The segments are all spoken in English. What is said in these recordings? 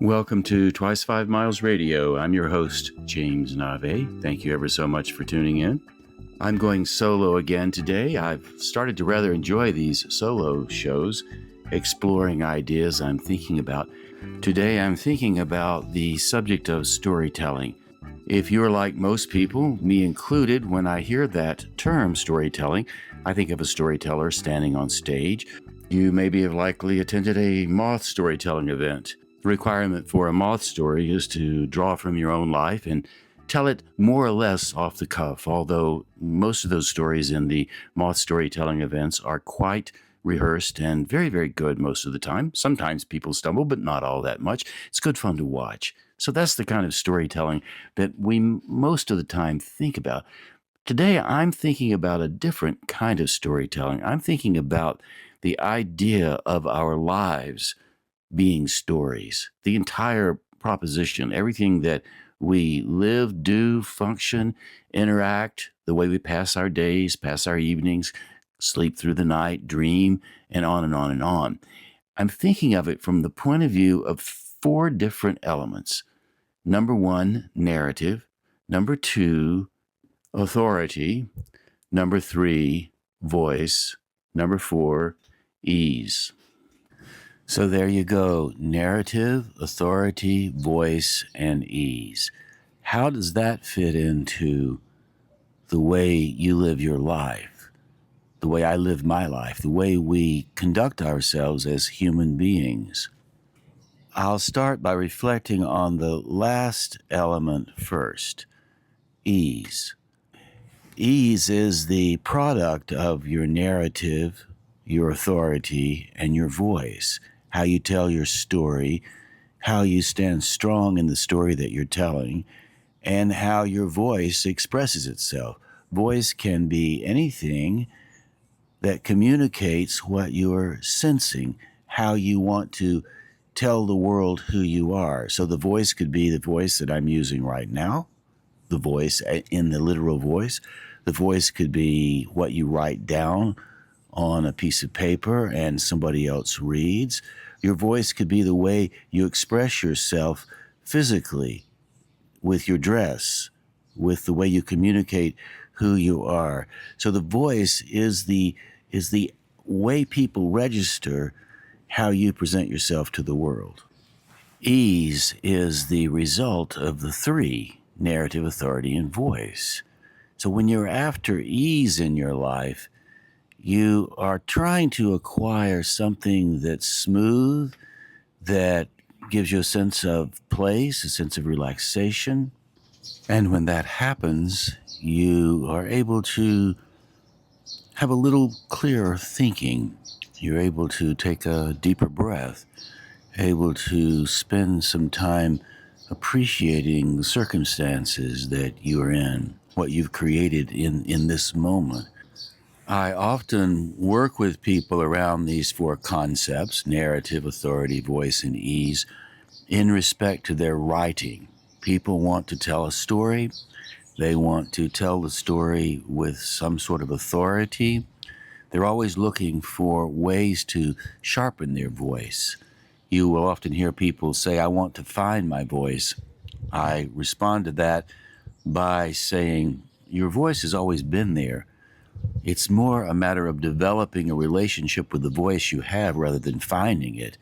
Welcome to Twice 5 Miles Radio. I'm your host, James Nave. Thank you ever so much for tuning in. I'm going solo again today. I've started to rather enjoy these solo shows, exploring ideas I'm thinking about. Today I'm thinking about the subject of storytelling. If you're like most people, me included, when I hear that term storytelling, I think of a storyteller standing on stage. You maybe have likely attended a moth storytelling event. The requirement for a moth story is to draw from your own life and tell it more or less off the cuff, although most of those stories in the moth storytelling events are quite rehearsed and very, very good most of the time. Sometimes people stumble, but not all that much. It's good fun to watch. So that's the kind of storytelling that we most of the time think about. Today, I'm thinking about a different kind of storytelling. I'm thinking about the idea of our lives being stories, the entire proposition, everything that we live, do, function, interact, the way we pass our days, pass our evenings, sleep through the night, dream, and on and on and on. I'm thinking of it from the point of view of 4 different elements. Number 1, narrative. Number 2, authority. Number 3, voice. Number 4, ease. So there you go, narrative, authority, voice, and ease. How does that fit into the way you live your life, the way I live my life, the way we conduct ourselves as human beings? I'll start by reflecting on the last element first, ease. Ease is the product of your narrative, your authority, and your voice. How you tell your story, how you stand strong in the story that you're telling, and how your voice expresses itself. Voice can be anything that communicates what you're sensing, how you want to tell the world who you are. So the voice could be the voice that I'm using right now, the voice in the literal voice. The voice could be what you write down on a piece of paper and somebody else reads. Your voice could be the way you express yourself physically, with your dress, with the way you communicate who you are. So the voice is the way people register how you present yourself to the world. Ease is the result of the 3, narrative, authority, and voice. So when you're after ease in your life, you are trying to acquire something that's smooth, that gives you a sense of place, a sense of relaxation. And when that happens, you are able to have a little clearer thinking. You're able to take a deeper breath, able to spend some time appreciating the circumstances that you're in, what you've created in this moment. I often work with people around these 4 concepts, narrative, authority, voice, and ease, in respect to their writing. People want to tell a story. They want to tell the story with some sort of authority. They're always looking for ways to sharpen their voice. You will often hear people say, I want to find my voice. I respond to that by saying, your voice has always been there. It's more a matter of developing a relationship with the voice you have rather than finding it.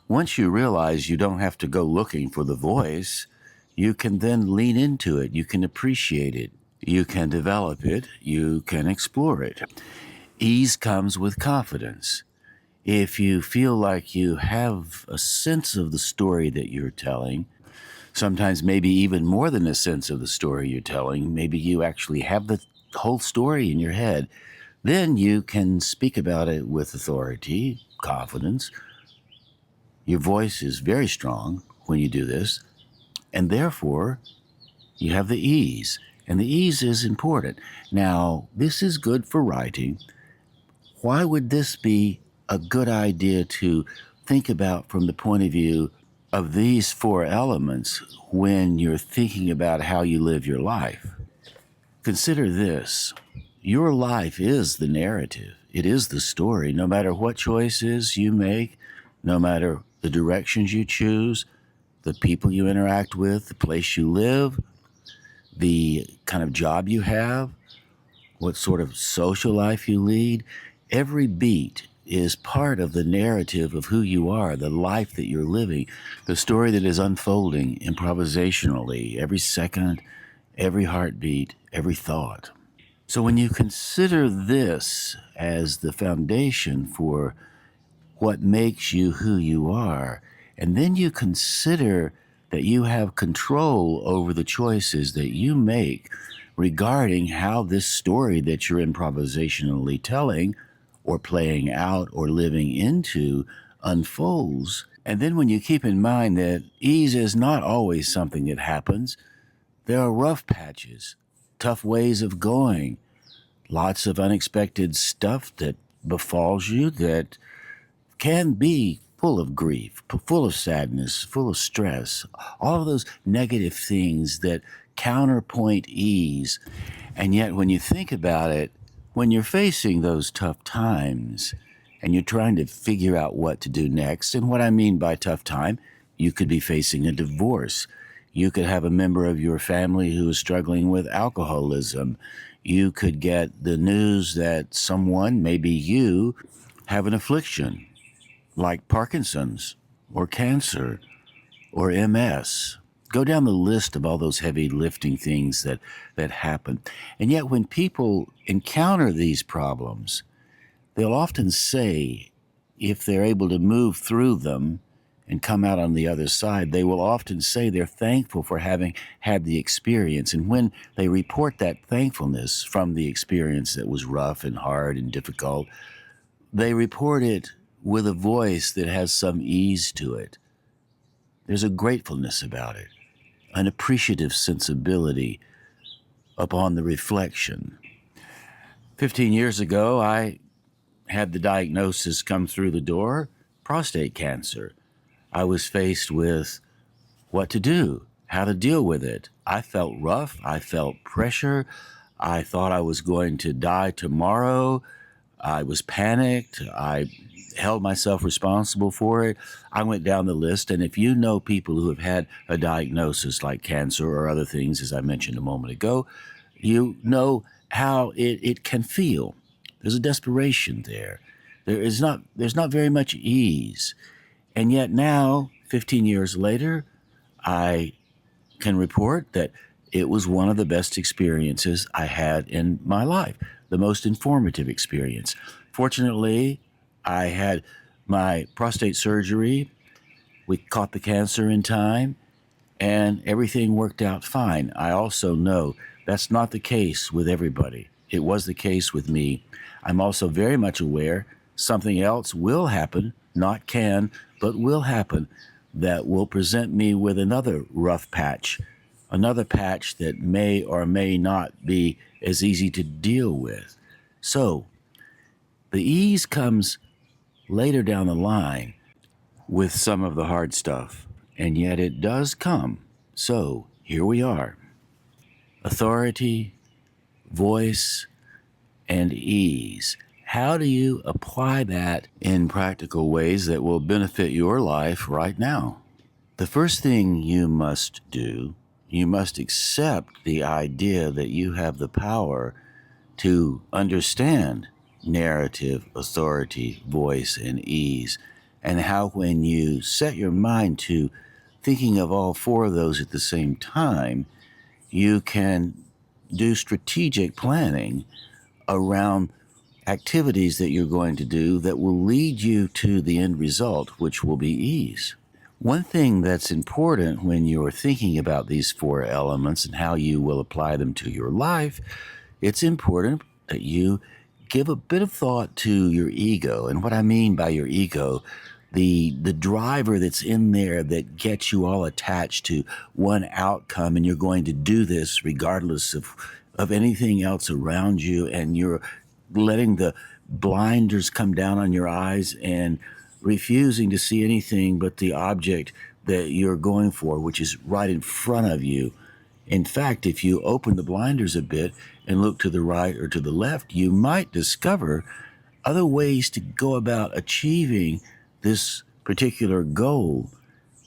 Once you realize you don't have to go looking for the voice, you can then lean into it. You can appreciate it. You can develop it. You can explore it. Ease comes with confidence. If you feel like you have a sense of the story that you're telling, sometimes maybe even more than a sense of the story you're telling, maybe you actually have the whole story in your head, then you can speak about it with authority, confidence. Your voice is very strong when you do this, and therefore you have the ease, and the ease is important. Now, this is good for writing. Why would this be a good idea to think about from the point of view of these 4 elements when you're thinking about how you live your life? Consider this. Your life is the narrative. It is the story. No matter what choices you make, no matter the directions you choose, the people you interact with, the place you live, the kind of job you have, what sort of social life you lead. Every beat is part of the narrative of who you are, the life that you're living, the story that is unfolding improvisationally, every second, every heartbeat, every thought. So when you consider this as the foundation for what makes you who you are, and then you consider that you have control over the choices that you make regarding how this story that you're improvisationally telling or playing out or living into unfolds. And then when you keep in mind that ease is not always something that happens, there are rough patches, tough ways of going, lots of unexpected stuff that befalls you that can be full of grief, full of sadness, full of stress, all of those negative things that counterpoint ease. And yet when you think about it, when you're facing those tough times and you're trying to figure out what to do next, and what I mean by tough time, you could be facing a divorce. You could have a member of your family who is struggling with alcoholism. You could get the news that someone, maybe you, have an affliction like Parkinson's or cancer or MS. Go down the list of all those heavy lifting things that happen. And yet when people encounter these problems, they'll often say, if they're able to move through them and come out on the other side, they will often say they're thankful for having had the experience. And when they report that thankfulness from the experience that was rough and hard and difficult, they report it with a voice that has some ease to it. There's a gratefulness about it, an appreciative sensibility upon the reflection. 15 years ago, I had the diagnosis come through the door, prostate cancer. I was faced with what to do, how to deal with it. I felt rough. I felt pressure. I thought I was going to die tomorrow. I was panicked. I held myself responsible for it. I went down the list, and if you know people who have had a diagnosis like cancer or other things, as I mentioned a moment ago, you know how it can feel. There's a desperation there. There's not very much ease. And yet now, 15 years later, I can report that it was one of the best experiences I had in my life, the most informative experience. Fortunately, I had my prostate surgery. We caught the cancer in time, and everything worked out fine. I also know that's not the case with everybody. It was the case with me. I'm also very much aware something else will happen, not can, but will happen, that will present me with another rough patch, another patch that may or may not be as easy to deal with. So the ease comes later down the line with some of the hard stuff, and yet it does come. So here we are. Authority, voice, and ease. How do you apply that in practical ways that will benefit your life right now? The first thing you must do, you must accept the idea that you have the power to understand narrative, authority, voice, and ease, and how when you set your mind to thinking of all four of those at the same time, you can do strategic planning around activities that you're going to do that will lead you to the end result, which will be ease. One thing that's important when you're thinking about these four elements and how you will apply them to your life, it's important that you give a bit of thought to your ego. And what I mean by your ego, the driver that's in there that gets you all attached to one outcome, and you're going to do this regardless of anything else around you, and you're letting the blinders come down on your eyes and refusing to see anything but the object that you're going for, which is right in front of you. In fact, if you open the blinders a bit and look to the right or to the left, you might discover other ways to go about achieving this particular goal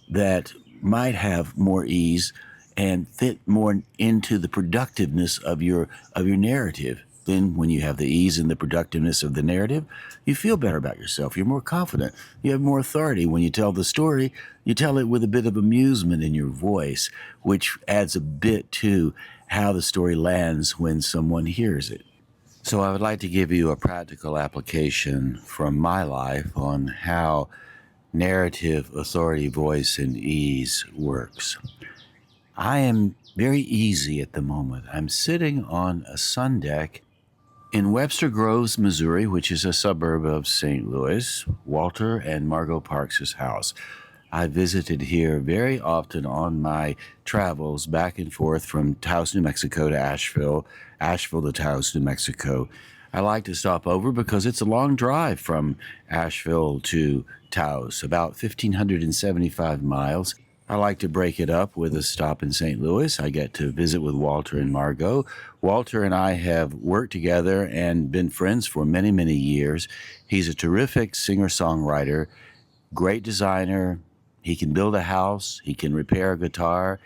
that might have more ease and fit more into the productiveness of your narrative. Then when you have the ease and the productiveness of the narrative, you feel better about yourself. You're more confident. You have more authority. When you tell the story, you tell it with a bit of amusement in your voice, which adds a bit to how the story lands when someone hears it. So I would like to give you a practical application from my life on how narrative, authority, voice, and ease works. I am very easy at the moment. I'm sitting on a sun deck in Webster Groves, Missouri, which is a suburb of St. Louis, Walter and Margot Parks' house. I visited here very often on my travels back and forth from Taos, New Mexico to Asheville, Asheville to Taos, New Mexico. I like to stop over because it's a long drive from Asheville to Taos, about 1,575 miles. I like to break it up with a stop in St. Louis. I get to visit with Walter and Margot. Walter and I have worked together and been friends for many, many years. He's a terrific singer-songwriter, great designer. He can build a house. He can repair a guitar.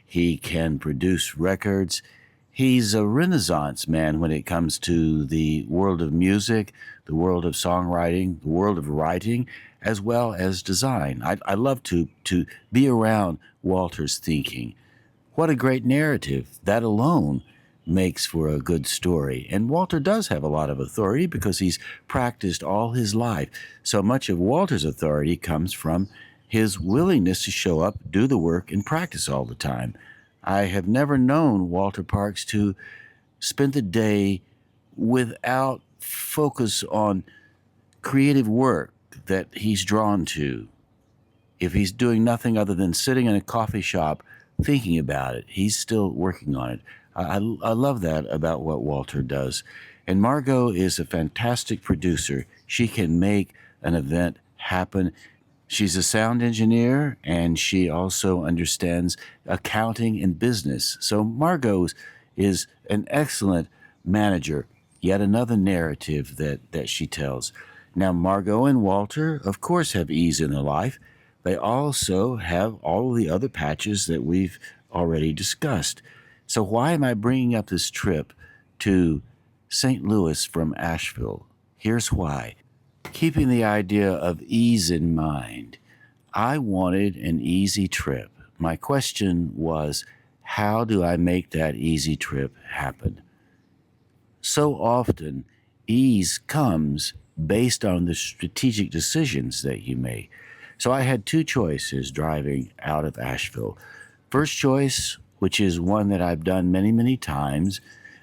He can produce records. He's a Renaissance man when it comes to the world of music, the world of songwriting, the world of writing, as well as design. I love to be around Walter's thinking. What a great narrative. That alone makes for a good story. And Walter does have a lot of authority because he's practiced all his life. So much of Walter's authority comes from his willingness to show up, do the work, and practice all the time. I have never known Walter Parks to spend the day without focus on creative work that he's drawn to. If he's doing nothing other than sitting in a coffee shop thinking about it, he's still working on it. I love that about what Walter does. And Margot is a fantastic producer. She can make an event happen. She's a sound engineer, and she also understands accounting and business. So Margot is an excellent manager, yet another narrative that she tells. Now, Margot and Walter, of course, have ease in their life. They also have all of the other patches that we've already discussed. So why am I bringing up this trip to St. Louis from Asheville? Here's why. Keeping the idea of ease in mind, I wanted an easy trip. My question was, how do I make that easy trip happen? So often, ease comes based on the strategic decisions that you make. So I had two choices driving out of Asheville. First choice, which is one that I've done many, many times,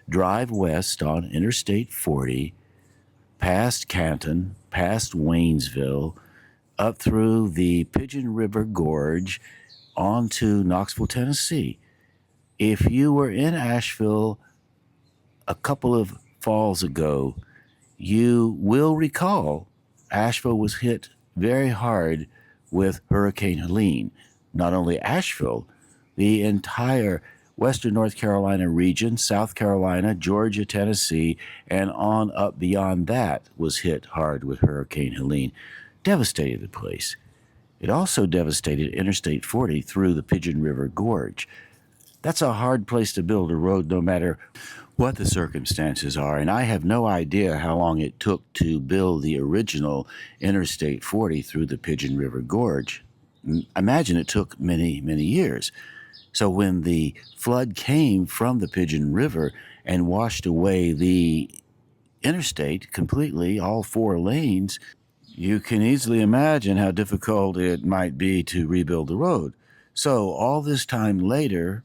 drive west on Interstate 40, past Canton, past Waynesville, up through the Pigeon River Gorge, onto Knoxville, Tennessee. If you were in Asheville a couple of falls ago, you will recall Asheville was hit very hard with Hurricane Helene. Not only Asheville, the entire western North Carolina region, South Carolina, Georgia, Tennessee, and on up beyond that was hit hard with Hurricane Helene. Devastated the place. It also devastated Interstate 40 through the Pigeon River Gorge. That's a hard place to build a road no matter what the circumstances are, and I have no idea how long it took to build the original Interstate 40 through the Pigeon River Gorge. Imagine it took many, many years. So when the flood came from the Pigeon River and washed away the interstate completely, all four lanes, you can easily imagine how difficult it might be to rebuild the road. So all this time later,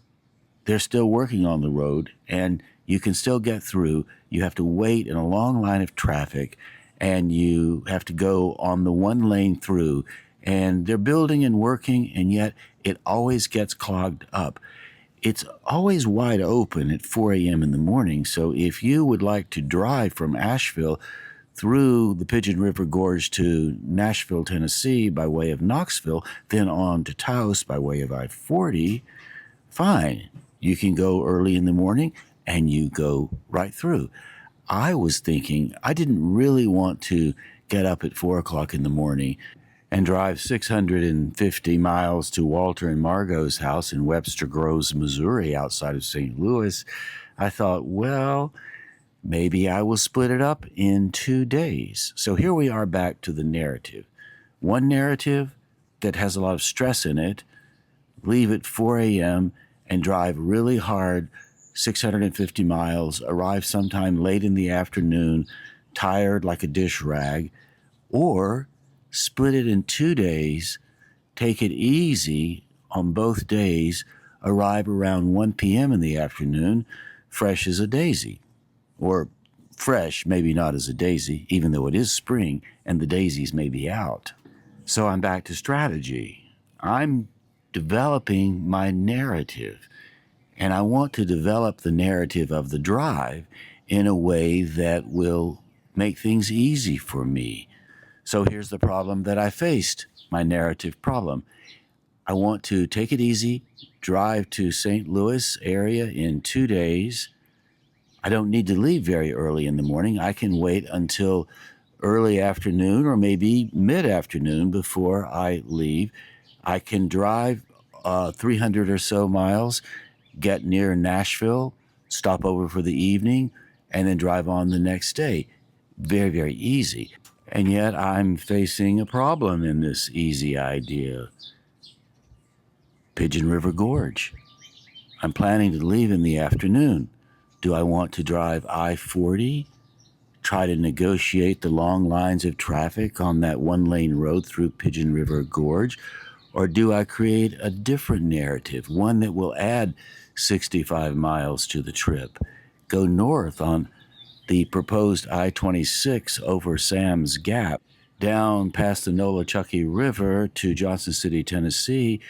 they're still working on the road, and you can still get through. You have to wait in a long line of traffic, and you have to go on the one lane through. And they're building and working, and yet it always gets clogged up. It's always wide open at 4 a.m. in the morning, so if you would like to drive from Asheville through the Pigeon River Gorge to Nashville, Tennessee by way of Knoxville, then on to Taos by way of I-40, fine. You can go early in the morning and you go right through. I was thinking I didn't really want to get up at 4 o'clock in the morning and drive 650 miles to Walter and Margot's house in Webster Groves, Missouri, outside of St. Louis, I thought, well, maybe I will split it up in 2 days. So here we are back to the narrative. One narrative that has a lot of stress in it, leave at 4 a.m. and drive really hard, 650 miles, arrive sometime late in the afternoon, tired like a dish rag, or split it in 2 days, take it easy on both days, arrive around 1 p.m. in the afternoon, fresh as a daisy. Or fresh, maybe not as a daisy, even though it is spring and the daisies may be out. So I'm back to strategy. I'm developing my narrative, and I want to develop the narrative of the drive in a way that will make things easy for me. So here's the problem that I faced, my narrative problem. I want to take it easy, drive to St. Louis area in 2 days. I don't need to leave very early in the morning. I can wait until early afternoon or maybe mid-afternoon before I leave. I can drive 300 or so miles, get near Nashville, stop over for the evening, and then drive on the next day. Very, very easy. And yet I'm facing a problem in this easy idea. Pigeon River Gorge. I'm planning to leave in the afternoon. Do I want to drive I-40, try to negotiate the long lines of traffic on that one-lane road through Pigeon River Gorge? Or do I create a different narrative, one that will add 65 miles to the trip, go north on the proposed I-26 over Sam's Gap, down past the Nolichucky River to Johnson City, Tennessee,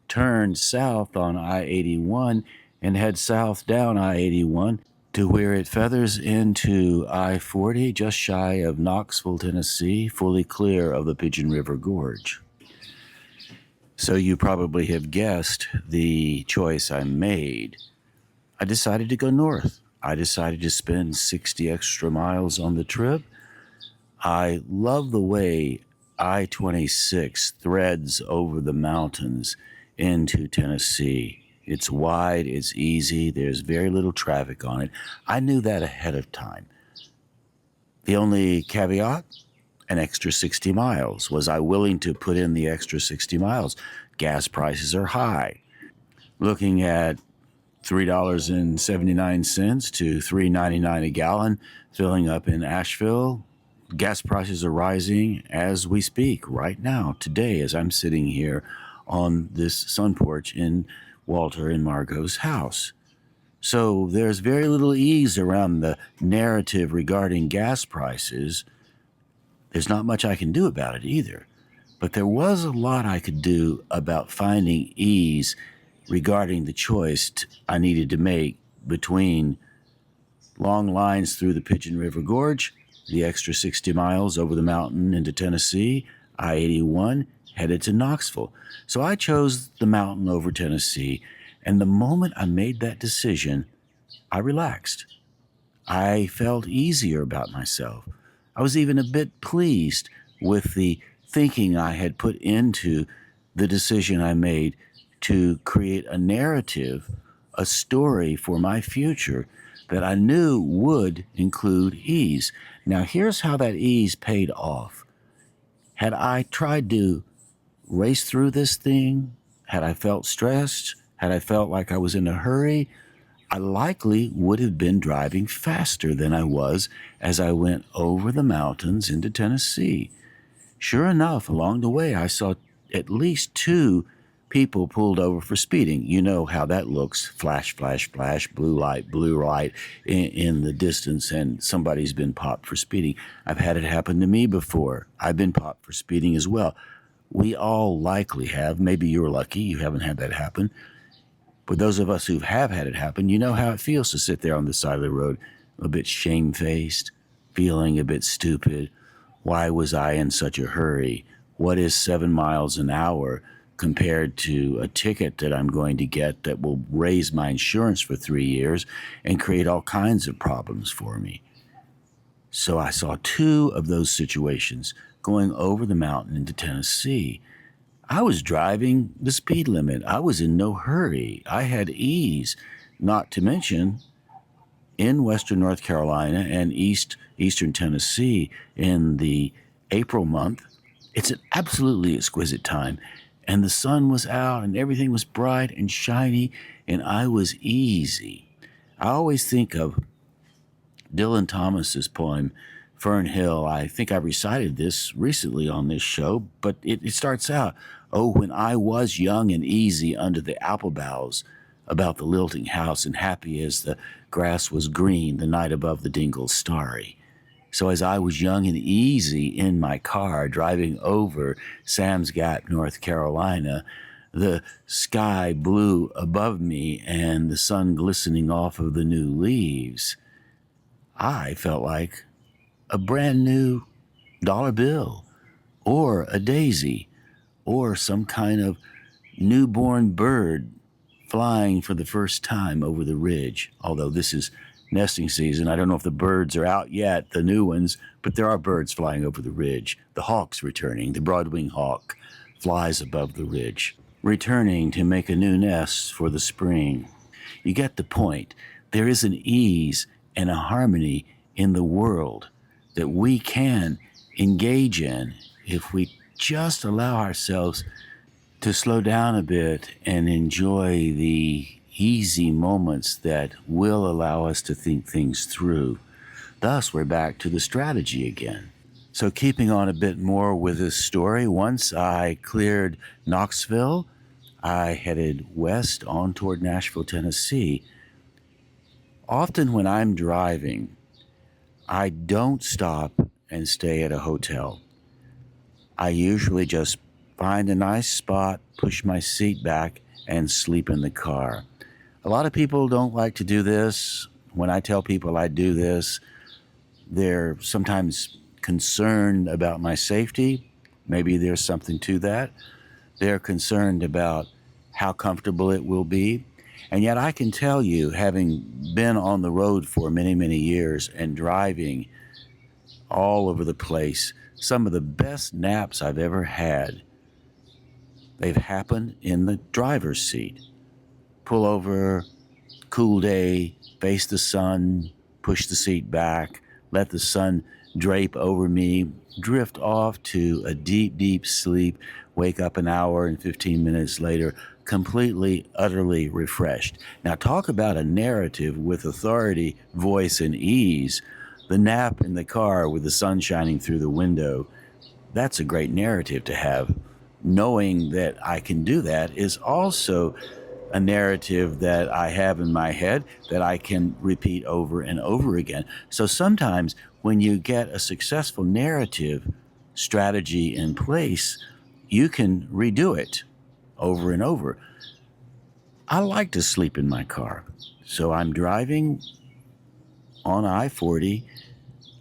turn south on I-81 and head south down I-81 to where it feathers into I-40 just shy of Knoxville, Tennessee, fully clear of the Pigeon River Gorge. So you probably have guessed the choice I made. I decided to go north. I decided to spend 60 extra miles on the trip. I love the way I-26 threads over the mountains into Tennessee. It's wide, it's easy, there's very little traffic on it. I knew that ahead of time. The only caveat, an extra 60 miles. Was I willing to put in the extra 60 miles? Gas prices are high. Looking at $3.79 to $3.99 a gallon, filling up in Asheville. Gas prices are rising as we speak right now, today, as I'm sitting here on this sun porch in Walter and Margot's house. So there's very little ease around the narrative regarding gas prices. There's not much I can do about it either. But there was a lot I could do about finding ease regarding the choice I needed to make between long lines through the Pigeon River Gorge, the extra 60 miles over the mountain into Tennessee, I-81, headed to Knoxville. So I chose the mountain over Tennessee, and the moment I made that decision, I relaxed. I felt easier about myself. I was even a bit pleased with the thinking I had put into the decision I made to create a narrative, a story for my future that I knew would include ease. Now, here's how that ease paid off. Had I tried to race through this thing, had I felt stressed, had I felt like I was in a hurry, I likely would have been driving faster than I was as I went over the mountains into Tennessee. Sure enough, along the way, I saw at least 2 people pulled over for speeding. You know how that looks. Flash, flash, flash, blue light in the distance, and somebody's been popped for speeding. I've had it happen to me before. I've been popped for speeding as well. We all likely have. Maybe you're lucky you haven't had that happen. But those of us who have had it happen, you know how it feels to sit there on the side of the road, a bit shamefaced, feeling a bit stupid. Why was I in such a hurry? What is 7 miles an hour compared to a ticket that I'm going to get that will raise my insurance for 3 years and create all kinds of problems for me? So I saw two of those situations going over the mountain into Tennessee. I was driving the speed limit. I was in no hurry. I had ease, not to mention in western North Carolina and eastern Tennessee in the April month. It's an absolutely exquisite time. And the sun was out and everything was bright and shiny, and I was easy. I always think of Dylan Thomas's poem, Fern Hill. I think I recited this recently on this show, but it starts out, "Oh, when I was young and easy under the apple boughs, about the lilting house, and happy as the grass was green, the night above the dingles starry." So as I was young and easy in my car driving over Sam's Gap, North Carolina, the sky blue above me and the sun glistening off of the new leaves, I felt like a brand new dollar bill or a daisy or some kind of newborn bird flying for the first time over the ridge. Although this is nesting season, I don't know if the birds are out yet, the new ones, but there are birds flying over the ridge. The hawk's returning. The broadwing hawk flies above the ridge, returning to make a new nest for the spring. You get the point. There is an ease and a harmony in the world that we can engage in if we just allow ourselves to slow down a bit and enjoy the easy moments that will allow us to think things through. Thus, we're back to the strategy again. So keeping on a bit more with this story, once I cleared Knoxville, I headed west on toward Nashville, Tennessee. Often when I'm driving, I don't stop and stay at a hotel. I usually just find a nice spot, push my seat back, and sleep in the car. A lot of people don't like to do this. When I tell people I do this, they're sometimes concerned about my safety. Maybe there's something to that. They're concerned about how comfortable it will be. And yet I can tell you, having been on the road for many, many years and driving all over the place, some of the best naps I've ever had, they've happened in the driver's seat. Pull over, cool day, face the sun, push the seat back, let the sun drape over me, drift off to a deep, deep sleep, wake up an hour and 15 minutes later, completely, utterly refreshed. Now talk about a narrative with authority, voice, and ease. The nap in the car with the sun shining through the window, that's a great narrative to have. Knowing that I can do that is also a narrative that I have in my head that I can repeat over and over again. So sometimes when you get a successful narrative strategy in place, you can redo it over and over. I like to sleep in my car. So I'm driving on I-40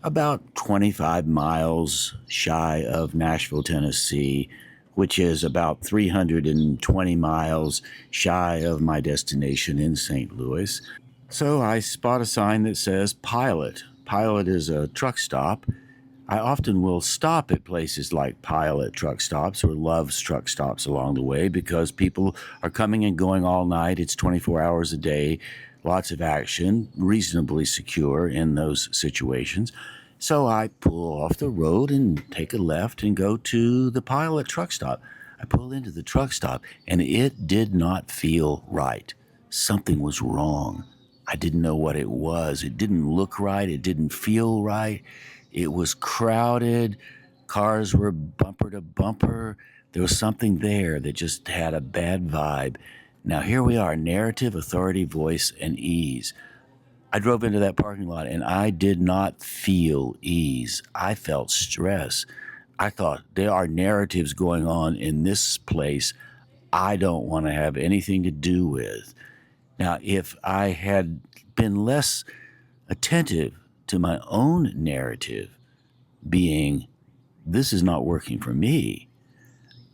about 25 miles shy of Nashville, Tennessee, which is about 320 miles shy of my destination in St. Louis. So I spot a sign that says Pilot. Pilot is a truck stop. I often will stop at places like Pilot truck stops or Love's truck stops along the way because people are coming and going all night. It's 24 hours a day, lots of action, reasonably secure in those situations. So I pull off the road and take a left and go to the Pilot truck stop. I pull into the truck stop and it did not feel right. Something was wrong. I didn't know what it was. It didn't look right. It didn't feel right. It was crowded. Cars were bumper to bumper. There was something there that just had a bad vibe. Now here we are, narrative, authority, voice, and ease. I drove into that parking lot and I did not feel ease. I felt stress. I thought there are narratives going on in this place I don't want to have anything to do with. Now, if I had been less attentive to my own narrative being, this is not working for me,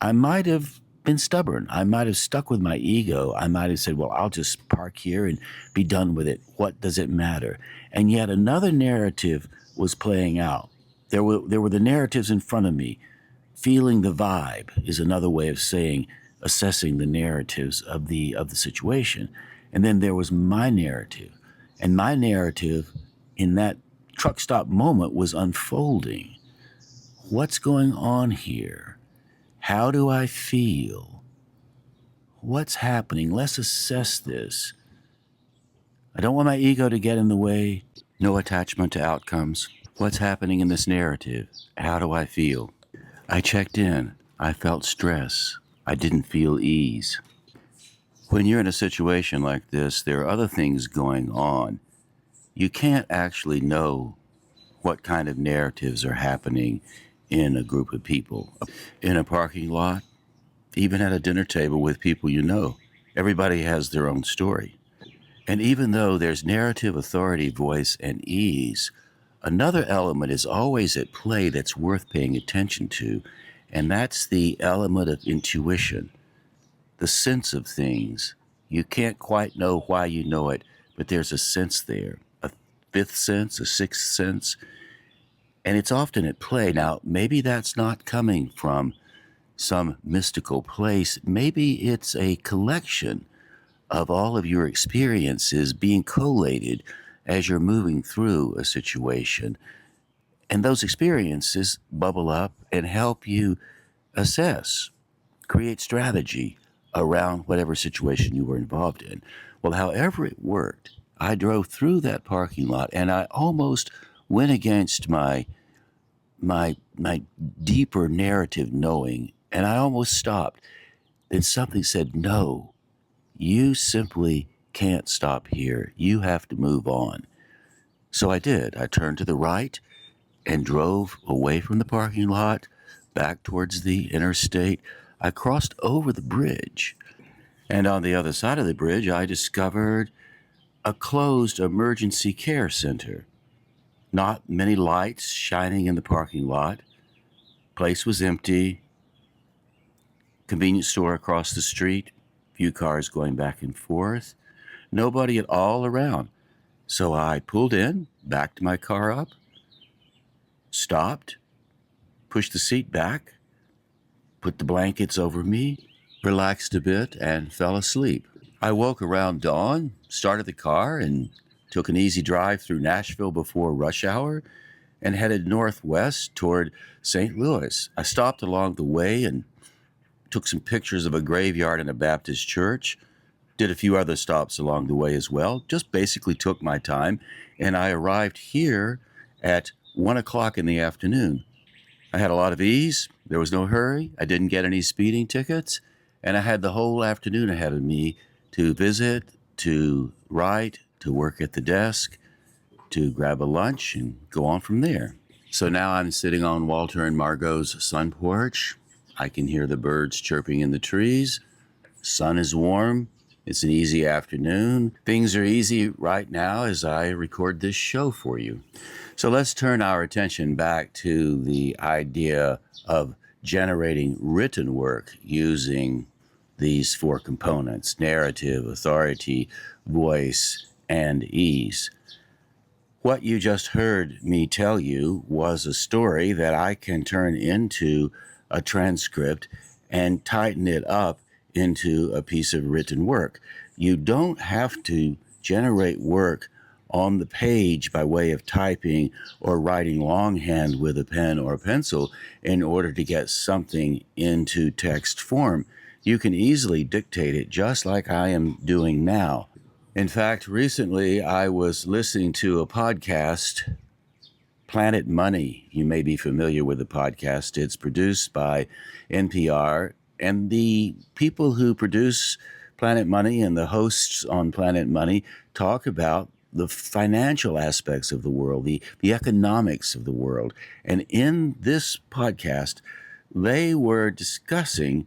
I might have been stubborn. I might have stuck with my ego. I might have said, well, I'll just park here and be done with it. What does it matter? And yet another narrative was playing out. There were the narratives in front of me. Feeling the vibe is another way of saying assessing the narratives of the situation. And then there was my narrative. And my narrative in that truck stop moment was unfolding. What's going on here? How do I feel? What's happening? Let's assess this. I don't want my ego to get in the way. No attachment to outcomes. What's happening in this narrative? How do I feel? I checked in. I felt stress. I didn't feel ease. When you're in a situation like this, there are other things going on. You can't actually know what kind of narratives are happening in a group of people. In a parking lot, even at a dinner table with people you know. Everybody has their own story. And even though there's narrative, authority, voice, and ease, another element is always at play that's worth paying attention to, and that's the element of intuition, the sense of things. You can't quite know why you know it, but there's a sense there, a fifth sense, a sixth sense, and it's often at play. Now, maybe that's not coming from some mystical place. Maybe it's a collection of all of your experiences being collated as you're moving through a situation. And those experiences bubble up and help you assess, create strategy around whatever situation you were involved in. Well, however it worked, I drove through that parking lot and I almost went against my deeper narrative knowing, and I almost stopped. Then something said, no, you simply can't stop here. You have to move on. So I did. I turned to the right and drove away from the parking lot, back towards the interstate. I crossed over the bridge, and on the other side of the bridge, I discovered a closed emergency care center. Not many lights shining in the parking lot. Place was empty. Convenience store across the street. Few cars going back and forth. Nobody at all around. So I pulled in, backed my car up, stopped, pushed the seat back, put the blankets over me, relaxed a bit, and fell asleep. I woke around dawn, started the car, and took an easy drive through Nashville before rush hour and headed northwest toward St. Louis. I stopped along the way and took some pictures of a graveyard and a Baptist church, did a few other stops along the way as well, just basically took my time, and I arrived here at 1 o'clock in the afternoon. I had a lot of ease. There was no hurry. I didn't get any speeding tickets, and I had the whole afternoon ahead of me to visit, to write, to work at the desk, to grab a lunch and go on from there. So now I'm sitting on Walter and Margot's sun porch. I can hear the birds chirping in the trees. Sun is warm. It's an easy afternoon. Things are easy right now as I record this show for you. So let's turn our attention back to the idea of generating written work using these four components: narrative, authority, voice, and ease. What you just heard me tell you was a story that I can turn into a transcript and tighten it up into a piece of written work. You don't have to generate work on the page by way of typing or writing longhand with a pen or pencil in order to get something into text form. You can easily dictate it just like I am doing now. In fact, recently I was listening to a podcast, Planet Money. You may be familiar with the podcast. It's produced by NPR, and the people who produce Planet Money and the hosts on Planet Money talk about the financial aspects of the world, the economics of the world. And in this podcast, they were discussing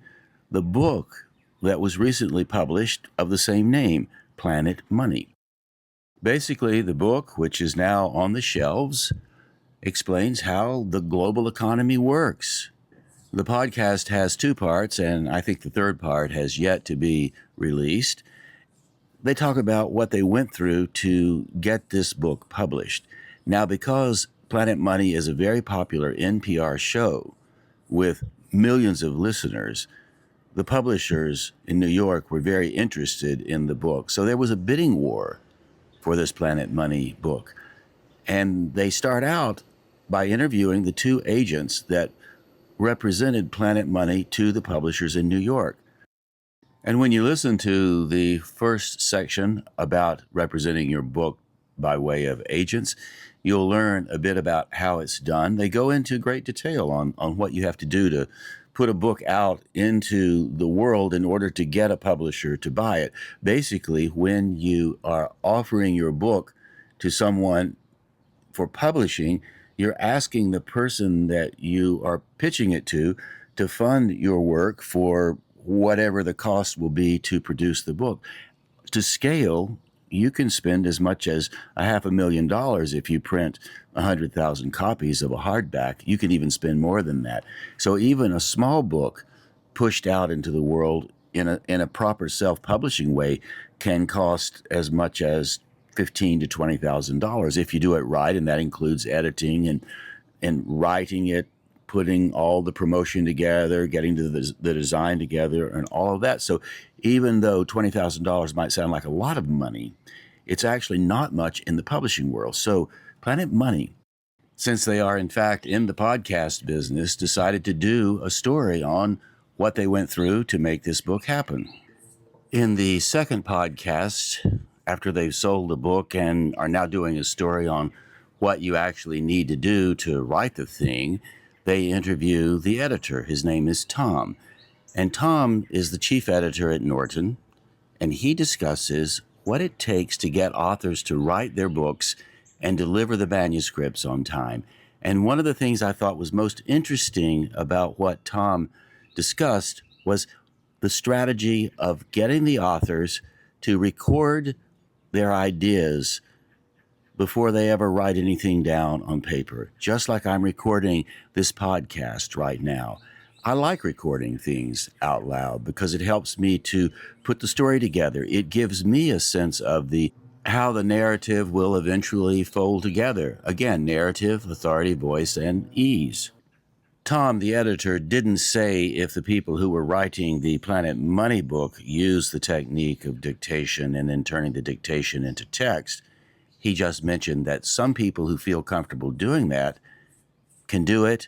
the book that was recently published of the same name, Planet Money. Basically, the book, which is now on the shelves, explains how the global economy works. The podcast has two parts, and I think the third part has yet to be released. They talk about what they went through to get this book published. Now, because Planet Money is a very popular NPR show with millions of listeners. The publishers in New York were very interested in the book. So there was a bidding war for this Planet Money book. And they start out by interviewing the two agents that represented Planet Money to the publishers in New York. And when you listen to the first section about representing your book by way of agents, you'll learn a bit about how it's done. They go into great detail on what you have to do to put a book out into the world in order to get a publisher to buy it. Basically, when you are offering your book to someone for publishing, you're asking the person that you are pitching it to fund your work for whatever the cost will be to produce the book. To scale, you can spend as much as $500,000 if you print 100,000 copies of a hardback. You can even spend more than that. So even a small book pushed out into the world in a proper self-publishing way can cost as much as $15,000 to $20,000 if you do it right, and that includes editing and writing it, putting all the promotion together, getting the design together, and all of that. So even though $20,000 might sound like a lot of money, it's actually not much in the publishing world. So Planet Money, since they are in fact in the podcast business, decided to do a story on what they went through to make this book happen. In the second podcast, after they've sold the book and are now doing a story on what you actually need to do to write the thing, they interview the editor. His name is Tom. And Tom is the chief editor at Norton, and he discusses what it takes to get authors to write their books and deliver the manuscripts on time. And one of the things I thought was most interesting about what Tom discussed was the strategy of getting the authors to record their ideas before they ever write anything down on paper, just like I'm recording this podcast right now. I like recording things out loud because it helps me to put the story together. It gives me a sense of how the narrative will eventually fold together. Again, narrative, authority, voice, and ease. Tom, the editor, didn't say if the people who were writing the Planet Money book used the technique of dictation and then turning the dictation into text. He just mentioned that some people who feel comfortable doing that can do it.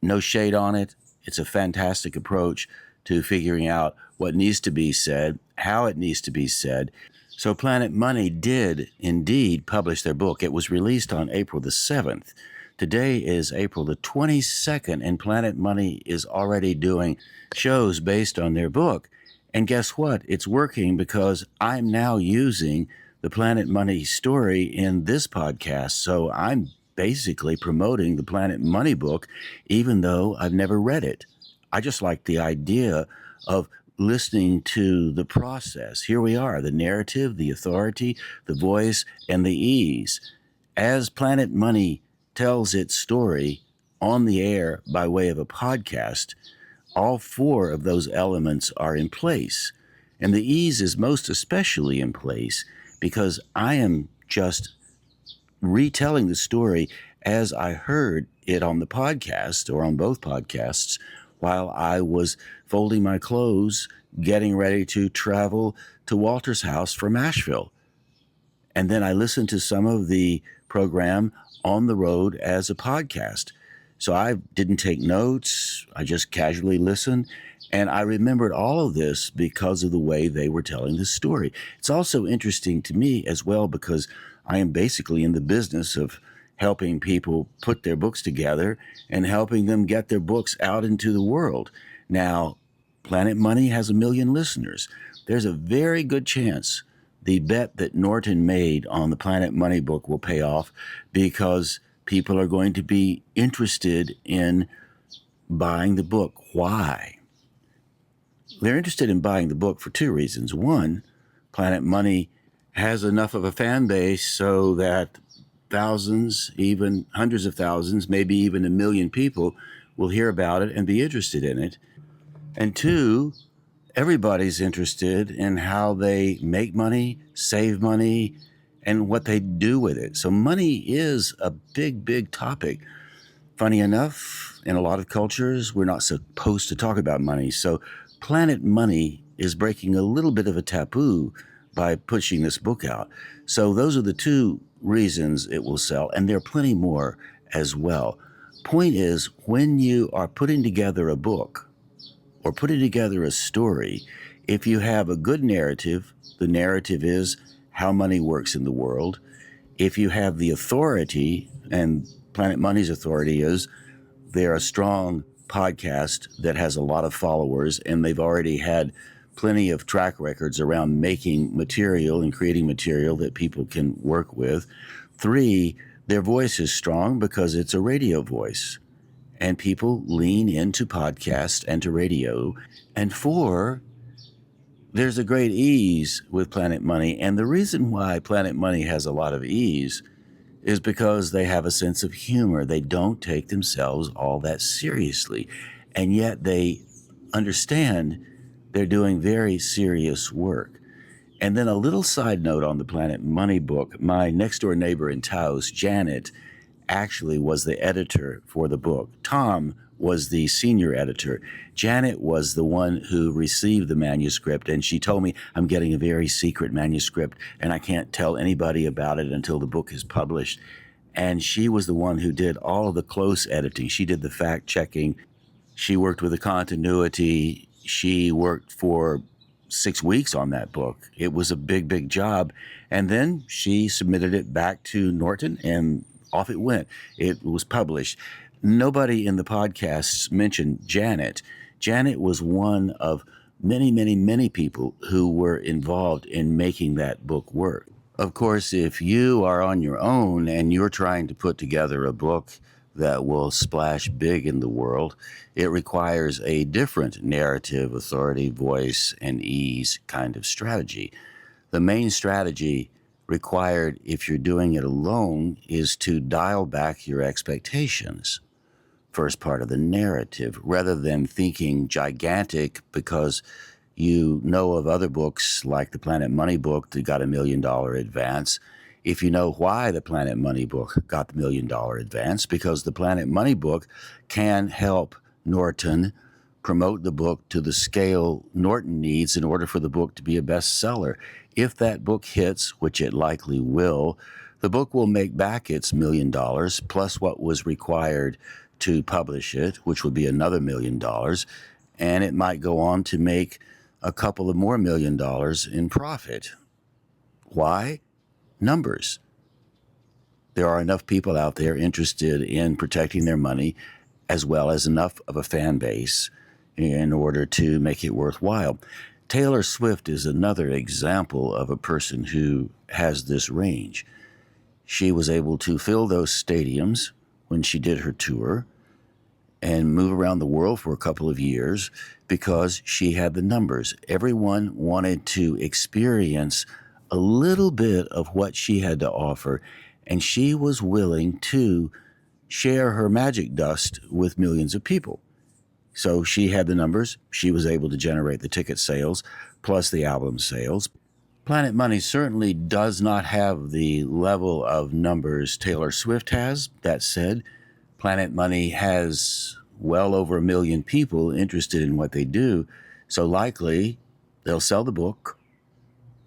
No shade on it. It's a fantastic approach to figuring out what needs to be said, how it needs to be said. So Planet Money did indeed publish their book. It was released on April the 7th. Today is April the 22nd, and Planet Money is already doing shows based on their book. And guess what? It's working because I'm now using the Planet Money story in this podcast. So I'm basically promoting the Planet Money book, even though I've never read it. I just like the idea of listening to the process. Here we are, the narrative, the authority, the voice, and the ease. As Planet Money tells its story on the air by way of a podcast, all four of those elements are in place. And the ease is most especially in place because I am just retelling the story as I heard it on the podcast or on both podcasts while I was folding my clothes, getting ready to travel to Walter's house from Asheville. And then I listened to some of the program on the road as a podcast. So I didn't take notes. I just casually listened. And I remembered all of this because of the way they were telling the story. It's also interesting to me as well because I am basically in the business of helping people put their books together and helping them get their books out into the world. Now, Planet Money has 1 million listeners. There's a very good chance the bet that Norton made on the Planet Money book will pay off because people are going to be interested in buying the book. Why? They're interested in buying the book for two reasons. One, Planet Money has enough of a fan base so that thousands, even hundreds of thousands, maybe even 1 million people will hear about it and be interested in it. And two, everybody's interested in how they make money, save money, and what they do with it. So money is a big, big topic. Funny enough, in a lot of cultures, we're not supposed to talk about money. So Planet Money is breaking a little bit of a taboo by pushing this book out. So those are the two reasons it will sell, and there are plenty more as well. Point is, when you are putting together a book or putting together a story, if you have a good narrative, the narrative is how money works in the world. If you have the authority, and Planet Money's authority is they're a strong podcast that has a lot of followers, and they've already had plenty of track records around making material and creating material that people can work with. 3, their voice is strong because it's a radio voice, and people lean into podcasts and to radio. And 4, there's a great ease with Planet Money. And the reason why Planet Money has a lot of ease is because they have a sense of humor. They don't take themselves all that seriously, and yet they understand they're doing very serious work. And then a little side note on the Planet Money book, my next door neighbor in Taos, Janet, actually was the editor for the book. Tom was the senior editor. Janet was the one who received the manuscript, and she told me, I'm getting a very secret manuscript, and I can't tell anybody about it until the book is published. And she was the one who did all of the close editing. She did the fact-checking. She worked with the continuity. She worked for 6 weeks on that book. It was a big, big job. And then she submitted it back to Norton, and off it went. It was published. Nobody in the podcasts mentioned Janet. Janet was one of many, many, many people who were involved in making that book work. Of course, if you are on your own and you're trying to put together a book that will splash big in the world, it requires a different narrative, authority, voice, and ease kind of strategy. The main strategy required if you're doing it alone is to dial back your expectations. First part of the narrative, rather than thinking gigantic because you know of other books like the Planet Money book that got $1 million advance. If you know why the Planet Money book got the $1 million advance, because the Planet Money book can help Norton promote the book to the scale Norton needs in order for the book to be a bestseller. If that book hits, which it likely will, the book will make back its $1 million plus what was required to publish it, which would be another $1 million, and it might go on to make a couple of more $1 million in profit. Why? Numbers. There are enough people out there interested in protecting their money, as well as enough of a fan base in order to make it worthwhile. Taylor Swift is another example of a person who has this range. She was able to fill those stadiums when she did her tour and move around the world for a couple of years because she had the numbers. Everyone wanted to experience a little bit of what she had to offer, and she was willing to share her magic dust with millions of people. So she had the numbers. She was able to generate the ticket sales plus the album sales. Planet Money certainly does not have the level of numbers Taylor Swift has. That said, Planet Money has well over 1 million people interested in what they do. So likely they'll sell the book.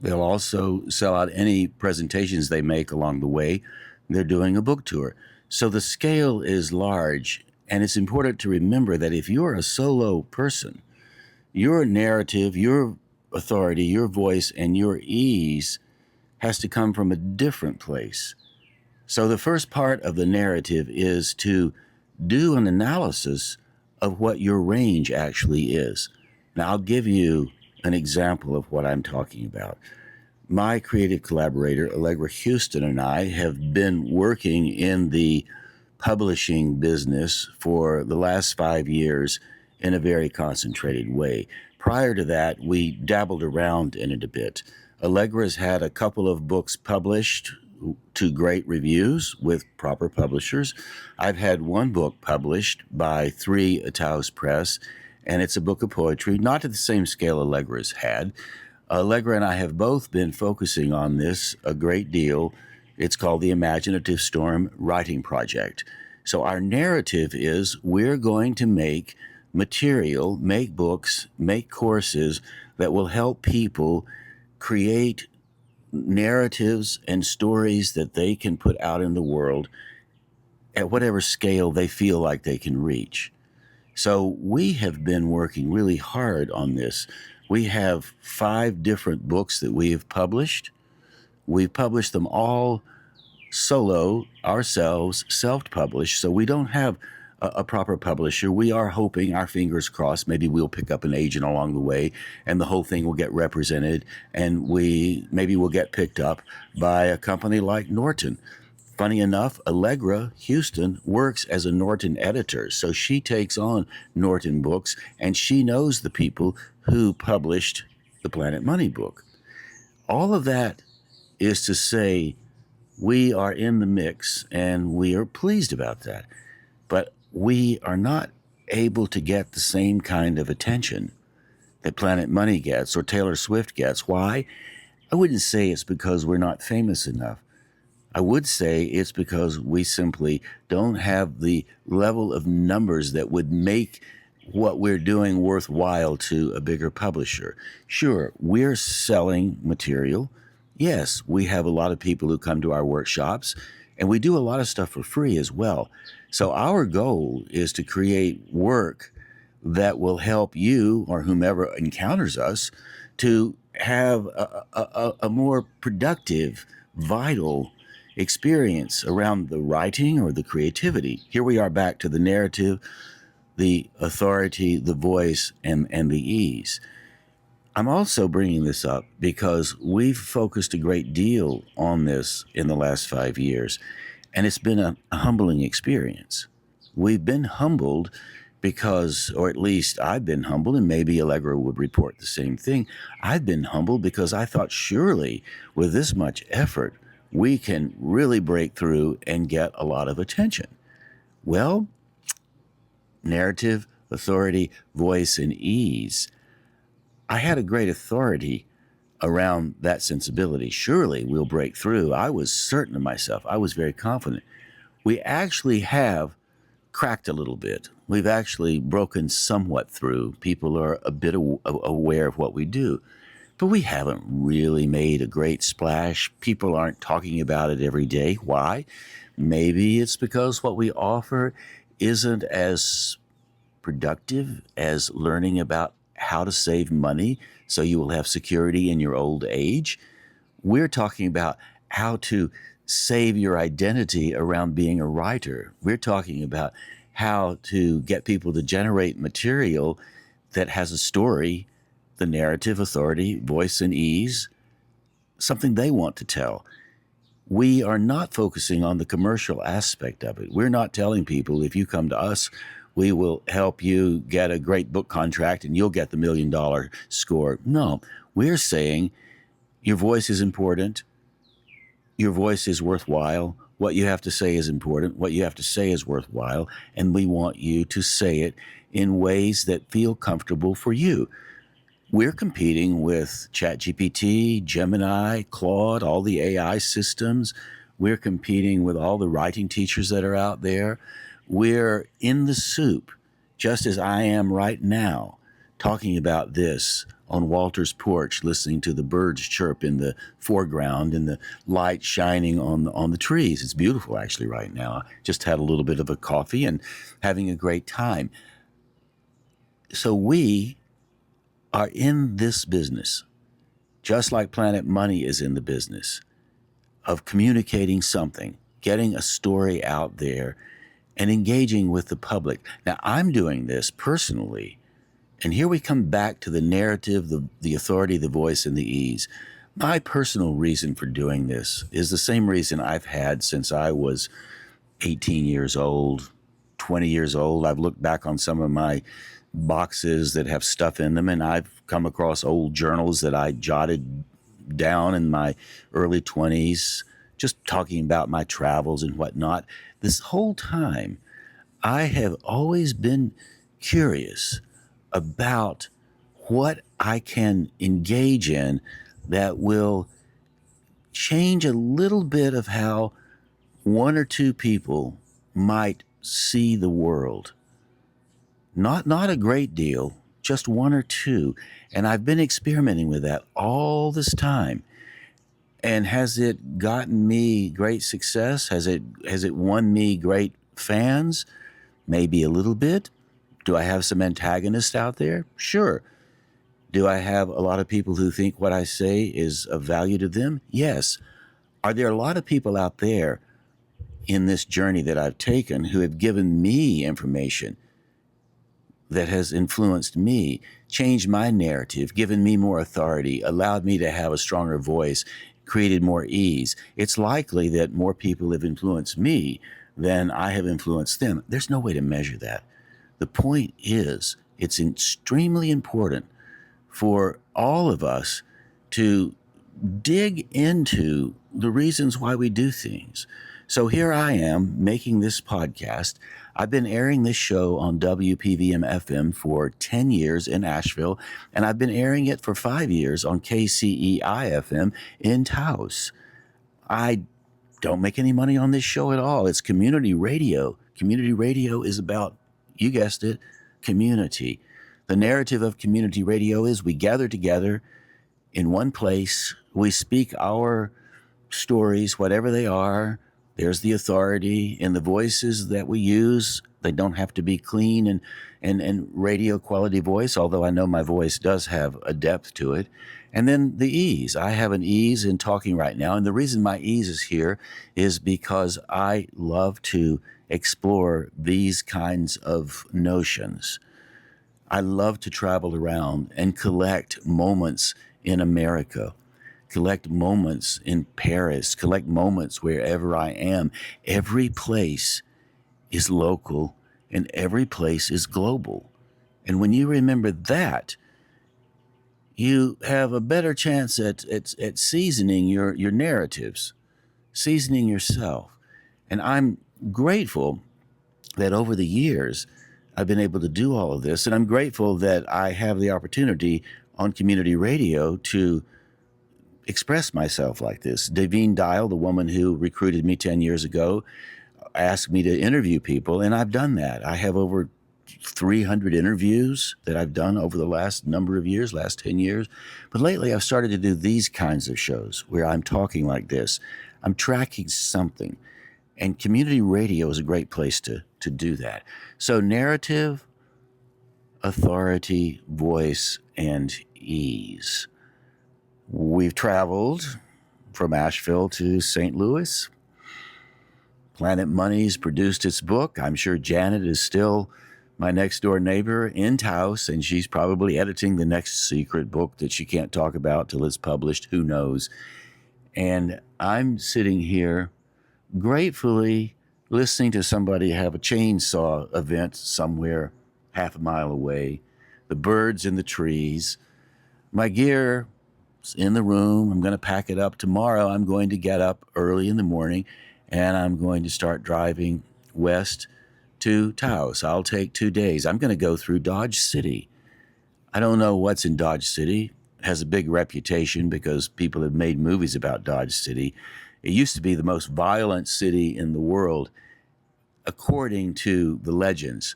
They'll also sell out any presentations they make along the way. They're doing a book tour. So the scale is large. And it's important to remember that if you're a solo person, your narrative, your authority, your voice, and your ease has to come from a different place. So the first part of the narrative is to do an analysis of what your range actually is. Now, I'll give you an example of what I'm talking about. My creative collaborator, Allegra Houston, and I have been working in the publishing business for the last 5 years in a very concentrated way. Prior to that, we dabbled around in it a bit. Allegra's had a couple of books published to great reviews with proper publishers. I've had one book published by 3 Taos Press, and it's a book of poetry, not to the same scale Allegra's had, Allegra and I have both been focusing on this a great deal. It's called the Imaginative Storm Writing Project. So our narrative is we're going to make material, make books, make courses that will help people create narratives and stories that they can put out in the world at whatever scale they feel like they can reach. So we have been working really hard on this. We have 5 different books that we have published. We've published them all solo, ourselves, self-published, so we don't have a proper publisher. We are hoping, our fingers crossed, maybe we'll pick up an agent along the way and the whole thing will get represented, and maybe we'll get picked up by a company like Norton. Funny enough, Allegra Houston works as a Norton editor, so she takes on Norton books, and she knows the people who published the Planet Money book. All of that is to say we are in the mix, and we are pleased about that. But we are not able to get the same kind of attention that Planet Money gets or Taylor Swift gets. Why? I wouldn't say it's because we're not famous enough. I would say it's because we simply don't have the level of numbers that would make what we're doing worthwhile to a bigger publisher. Sure, we're selling material. Yes, we have a lot of people who come to our workshops, and we do a lot of stuff for free as well. So our goal is to create work that will help you or whomever encounters us to have a more productive, vital experience around the writing or the creativity. Here we are back to the narrative, the authority, the voice, and the ease. I'm also bringing this up because we've focused a great deal on this in the last 5 years, and it's been a humbling experience. We've been humbled because, or at least I've been humbled, and maybe Allegra would report the same thing. I've been humbled because I thought surely with this much effort, we can really break through and get a lot of attention. Well, narrative, authority, voice, and ease. I had a great authority around that sensibility. Surely we'll break through. I was certain of myself. I was very confident. We actually have cracked a little bit. We've actually broken somewhat through. People are a bit aware of what we do. But we haven't really made a great splash. People aren't talking about it every day. Why? Maybe it's because what we offer isn't as productive as learning about how to save money so you will have security in your old age. We're talking about how to save your identity around being a writer. We're talking about how to get people to generate material that has a story, the narrative, authority, voice, and ease, something they want to tell. We are not focusing on the commercial aspect of it. We're not telling people, if you come to us, we will help you get a great book contract and you'll get the $1 million score. No, we're saying your voice is important. Your voice is worthwhile. What you have to say is important. What you have to say is worthwhile. And we want you to say it in ways that feel comfortable for you. We're competing with ChatGPT, Gemini, Claude, all the AI systems. We're competing with all the writing teachers that are out there. We're in the soup, just as I am right now, talking about this on Walter's porch, listening to the birds chirp in the foreground and the light shining on the trees. It's beautiful, actually, right now. I just had a little bit of a coffee and having a great time. So we are in this business, just like Planet Money is in the business of communicating something, getting a story out there, and engaging with the public. Now, I'm doing this personally, and here we come back to the narrative, the authority, the voice, and the ease. My personal reason for doing this is the same reason I've had since I was 18 years old, 20 years old. I've looked back on some of my boxes that have stuff in them, and I've come across old journals that I jotted down in my early 20s, just talking about my travels and whatnot. This whole time, I have always been curious about what I can engage in that will change a little bit of how one or two people might see the world. Not a great deal, just one or two. And I've been experimenting with that all this time. And has it gotten me great success? Has it won me great fans? Maybe a little bit. Do I have some antagonists out there? Sure. Do I have a lot of people who think what I say is of value to them? Yes. Are there a lot of people out there in this journey that I've taken who have given me information that has influenced me, changed my narrative, given me more authority, allowed me to have a stronger voice, created more ease? It's likely that more people have influenced me than I have influenced them. There's no way to measure that. The point is, it's extremely important for all of us to dig into the reasons why we do things. So here I am making this podcast. I've been airing this show on WPVM FM for 10 years in Asheville, and I've been airing it for 5 years on KCEI FM in Taos. I don't make any money on this show at all. It's community radio. Community radio is about, you guessed it, community. The narrative of community radio is we gather together in one place. We speak our stories, whatever they are. There's the authority in the voices that we use. They don't have to be clean and radio quality voice, although I know my voice does have a depth to it. And then the ease. I have an ease in talking right now. And the reason my ease is here is because I love to explore these kinds of notions. I love to travel around and collect moments in America, collect moments in Paris, collect moments wherever I am. Every place is local and every place is global. And when you remember that, you have a better chance at seasoning your narratives, seasoning yourself. And I'm grateful that over the years, I've been able to do all of this. And I'm grateful that I have the opportunity on community radio to express myself like this. Davine Dial, the woman who recruited me 10 years ago, asked me to interview people, and I've done that. I have over 300 interviews that I've done over the last number of years, last 10 years. But lately I've started to do these kinds of shows where I'm talking like this. I'm tracking something. And community radio is a great place to do that. So narrative, authority, voice, and ease. We've traveled from Asheville to St. Louis. Planet Money's produced its book. I'm sure Janet is still my next door neighbor in Taos, and she's probably editing the next secret book that she can't talk about till it's published. Who knows? And I'm sitting here gratefully listening to somebody have a chainsaw event somewhere half a mile away. The birds in the trees. My gear in the room. I'm going to pack it up. Tomorrow I'm going to get up early in the morning and I'm going to start driving west to Taos. I'll take 2 days. I'm going to go through Dodge City. I don't know what's in Dodge City. It has a big reputation because people have made movies about Dodge City. It used to be the most violent city in the world, according to the legends.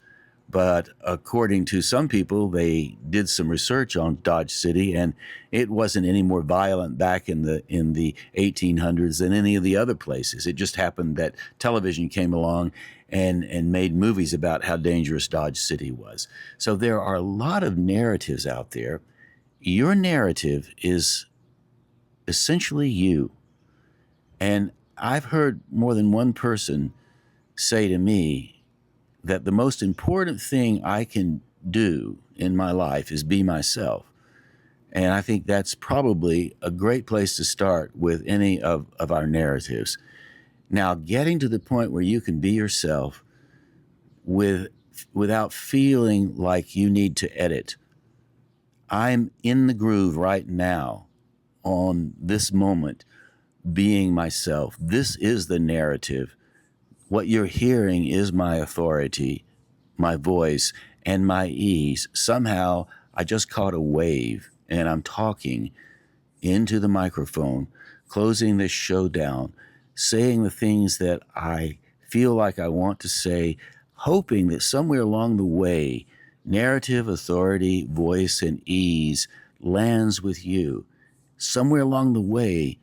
But according to some people, they did some research on Dodge City, and it wasn't any more violent back in the 1800s than any of the other places. It just happened that television came along and made movies about how dangerous Dodge City was. So there are a lot of narratives out there. Your narrative is essentially you. And I've heard more than one person say to me that the most important thing I can do in my life is be myself. And I think that's probably a great place to start with any of our narratives. Now, getting to the point where you can be yourself without feeling like you need to edit. I'm in the groove right now on this moment, being myself. This is the narrative. What you're hearing is my authority, my voice, and my ease. Somehow I just caught a wave and I'm talking into the microphone, closing this show down, saying the things that I feel like I want to say, hoping that somewhere along the way, narrative, authority, voice, and ease lands with you. Somewhere along the way,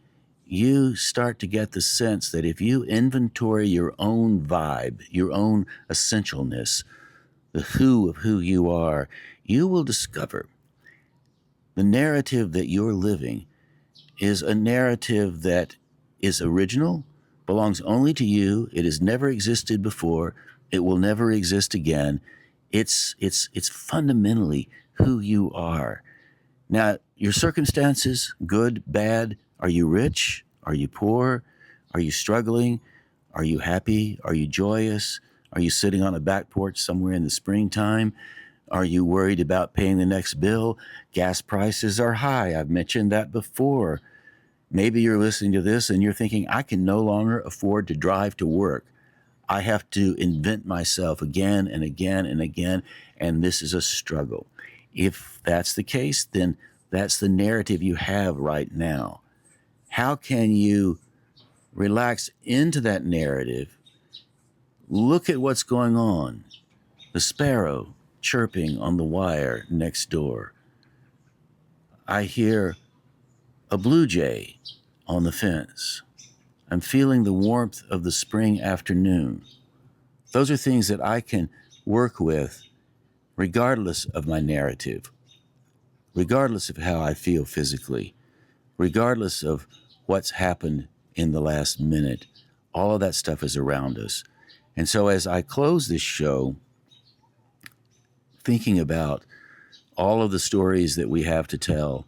you start to get the sense that if you inventory your own vibe, your own essentialness, the who of who you are, you will discover the narrative that you're living is a narrative that is original, belongs only to you. It has never existed before. It will never exist again. It's fundamentally who you are. Now, your circumstances, good, bad, are you rich? Are you poor? Are you struggling? Are you happy? Are you joyous? Are you sitting on a back porch somewhere in the springtime? Are you worried about paying the next bill? Gas prices are high. I've mentioned that before. Maybe you're listening to this and you're thinking, I can no longer afford to drive to work. I have to invent myself again and again and again, and this is a struggle. If that's the case, then that's the narrative you have right now. How can you relax into that narrative? Look at what's going on. The sparrow chirping on the wire next door. I hear a blue jay on the fence. I'm feeling the warmth of the spring afternoon. Those are things that I can work with regardless of my narrative, regardless of how I feel physically, regardless of what's happened in the last minute. All of that stuff is around us. And so as I close this show, thinking about all of the stories that we have to tell,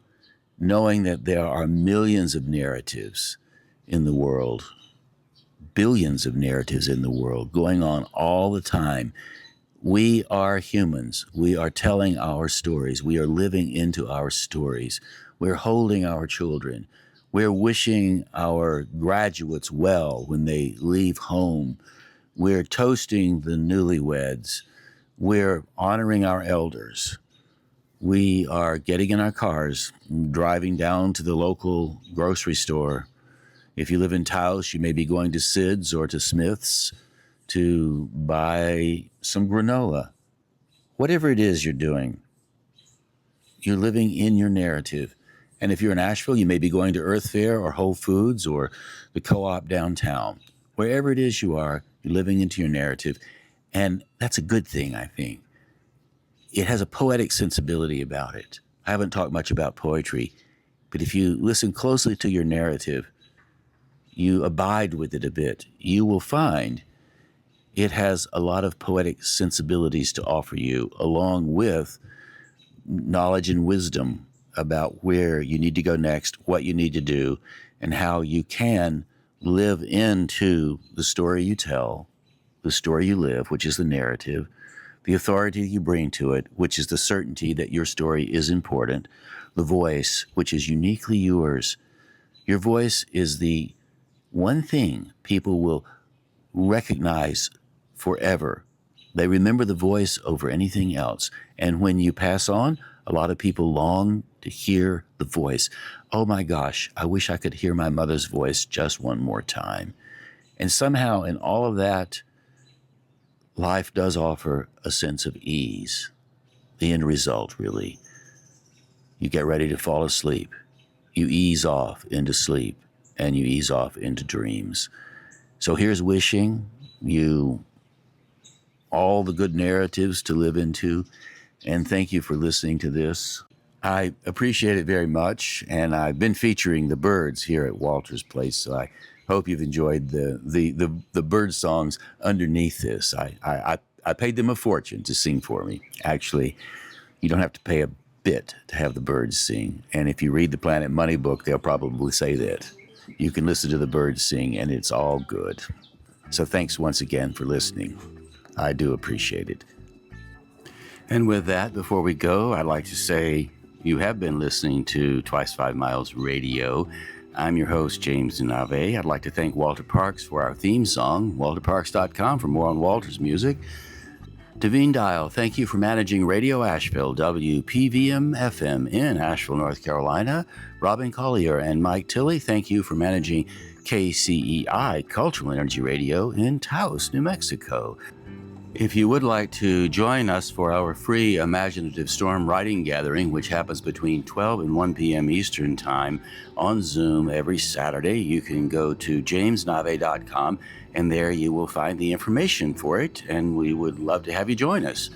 knowing that there are millions of narratives in the world, billions of narratives in the world going on all the time. We are humans. We are telling our stories. We are living into our stories. We're holding our children. We're wishing our graduates well when they leave home. We're toasting the newlyweds. We're honoring our elders. We are getting in our cars, driving down to the local grocery store. If you live in Taos, you may be going to Sid's or to Smith's to buy some granola. Whatever it is you're doing, you're living in your narrative. And if you're in Asheville, you may be going to Earth Fare or Whole Foods or the co-op downtown. Wherever it is you are, you're living into your narrative. And that's a good thing, I think. It has a poetic sensibility about it. I haven't talked much about poetry, but if you listen closely to your narrative, you abide with it a bit, you will find it has a lot of poetic sensibilities to offer you, along with knowledge and wisdom about where you need to go next, what you need to do, and how you can live into the story you tell, the story you live, which is the narrative, the authority you bring to it, which is the certainty that your story is important, the voice, which is uniquely yours. Your voice is the one thing people will recognize forever. They remember the voice over anything else. And when you pass on, a lot of people long to hear the voice. Oh my gosh, I wish I could hear my mother's voice just one more time. And somehow in all of that, life does offer a sense of ease. The end result, really. You get ready to fall asleep. You ease off into sleep, and you ease off into dreams. So here's wishing you all the good narratives to live into, and thank you for listening to this. I appreciate it very much, and I've been featuring the birds here at Walter's Place, so I hope you've enjoyed the bird songs underneath this. I paid them a fortune to sing for me. Actually, you don't have to pay a bit to have the birds sing. And if you read the Planet Money book, they'll probably say that. You can listen to the birds sing, and it's all good. So thanks once again for listening. I do appreciate it. And with that, before we go, I'd like to say you have been listening to Twice 5 Miles Radio. I'm your host, James Navé. I'd like to thank Walter Parks for our theme song, walterparks.com for more on Walter's music. Davine Dial, thank you for managing Radio Asheville, WPVM-FM in Asheville, North Carolina. Robin Collier and Mike Tilley, thank you for managing KCEI, Cultural Energy Radio in Taos, New Mexico. If you would like to join us for our free Imaginative Storm writing gathering, which happens between 12 and 1 p.m. Eastern Time on Zoom every Saturday, you can go to jamesnave.com, and there you will find the information for it, and we would love to have you join us.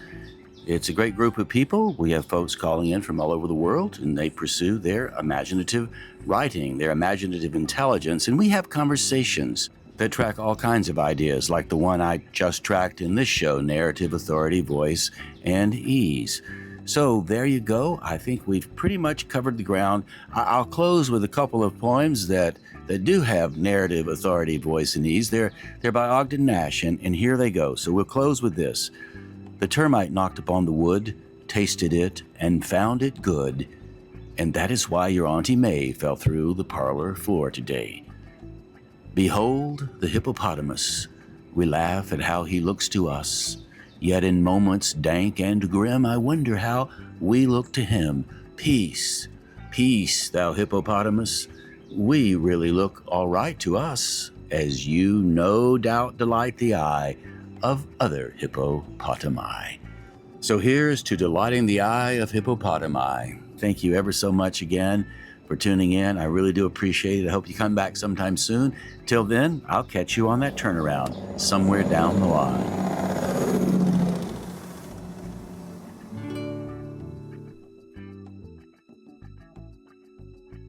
It's a great group of people. We have folks calling in from all over the world, and they pursue their imaginative writing, their imaginative intelligence, and we have conversations that track all kinds of ideas, like the one I just tracked in this show, narrative, authority, voice, and ease. So there you go. I think we've pretty much covered the ground. I'll close with a couple of poems that do have narrative, authority, voice, and ease. They're by Ogden Nash, and here they go. So we'll close with this. The termite knocked upon the wood, tasted it, and found it good, and that is why your Auntie May fell through the parlor floor today. Behold the hippopotamus. We laugh at how he looks to us, yet in moments dank and grim I wonder how we look to him. Peace, peace, thou hippopotamus. We really look all right to us, as you no doubt delight the eye of other hippopotami. So here's to delighting the eye of hippopotami. Thank you ever so much again for tuning in. I really do appreciate it. I hope you come back sometime soon. Till then, I'll catch you on that turnaround somewhere down the line.